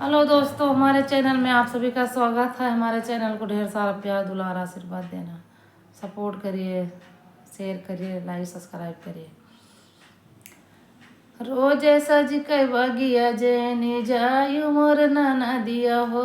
Hello दोस्तों, हमारे channel में आप सभी का स्वागत है। हमारे चैनल को ढेर सारा प्यार दुलार आशीर्वाद देना, सपोर्ट करिए, शेयर करिए, लाइक सब्सक्राइब करिए। रोजे सज के बगिया जेनी जायु मोर नाना दिया हो,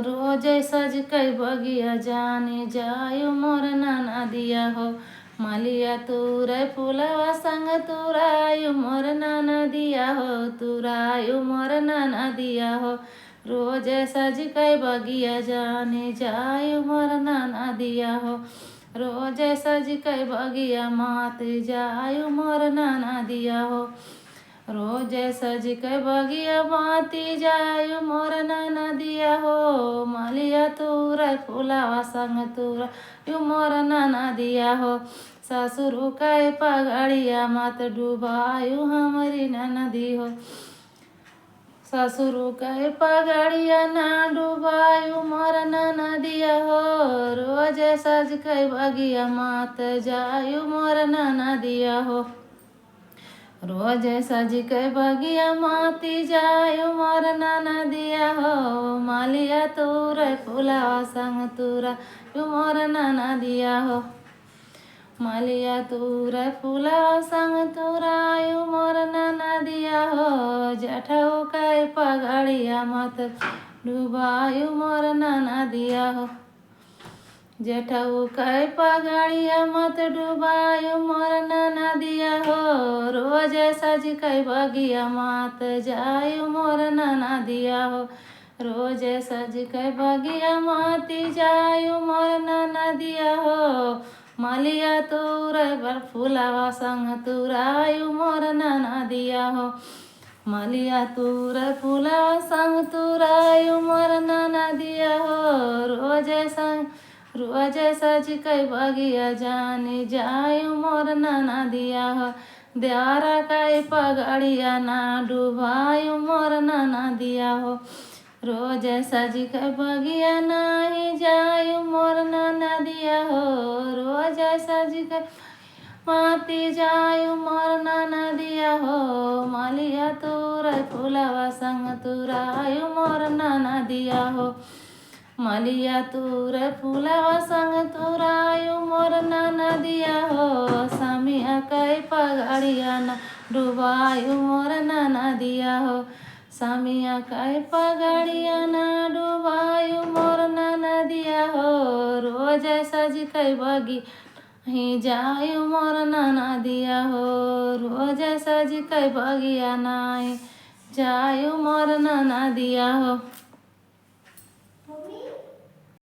रोजे सज के बगिया जानी जायु मोर नाना दिया हो। मालिया तुरे फुलवा संग तुरायु मोर नाना दिया हो, तुरायु मोर नाना दिया हो। रोजे सज के बगिया जानी जायु मोर नाना दिया हो, रोजे सज के बगिया मात जायु मोर नाना दिया हो। रोजे सज के बगिया माती जायु मोर नाना दिया हो, मालिया तुरा फुलावा संग तुरा यु मोर नाना दिया हो। ससुरु के पगड़िया मत डुबायु हमारी ननदी हो, ससुरु के पगड़िया ना डुबायु मोर नाना दिया हो। रोजे सज के बगिया मात जायु मोर नाना दिया हो, रोजे सज के बगिया माती जायु मोर नाना दिया हो। मालिया तुरे फुलावा संग तुरा यु मोर नाना दिया हो, मालिया तुरे फुलावा संग तुरा यु मोर नाना दिया हो। जठऊ के पगड़िया मत डुबायु मोर नाना दिया हो, जेठऊ के पगड़िया मत डुबायु मोर नाना दिया हो। रोजे सज के बगिया मात जायु मोर नाना दिया हो, रोजे सज के बगिया माती जायु मोर नाना दिया हो। मालिया तुरे बर फुलावा संग तुरायु मोर नाना दिया हो, मालिया तुरे फुलावा संग तुरायु मोर नाना दिया हो। रोजे सज के बगिया जानी जायु मोर नाना दिया हो, द्यारा के पगड़िया ना डुबायु मोर नाना दिया हो। रोजे सज के बगिया नाही जायु मोर नाना दिया हो, रोजे सज के माती जायु मोर नाना दिया हो। मालिया तुरे फुलवा संग तुरायु मोर नाना दिया हो, मालिया तुरे फुलवा संग तुरायु मोर नाना दिया हो। सामिया के पगड़िया ना डुबायु मोर नाना दिया हो, सामिया के पगड़िया ना डुबायु मोर नाना दिया हो। रोजे सज के बगी ही जायु मोर नाना दिया हो, रोजे सज के बगिया नाई जायु मोर नाना दिया हो।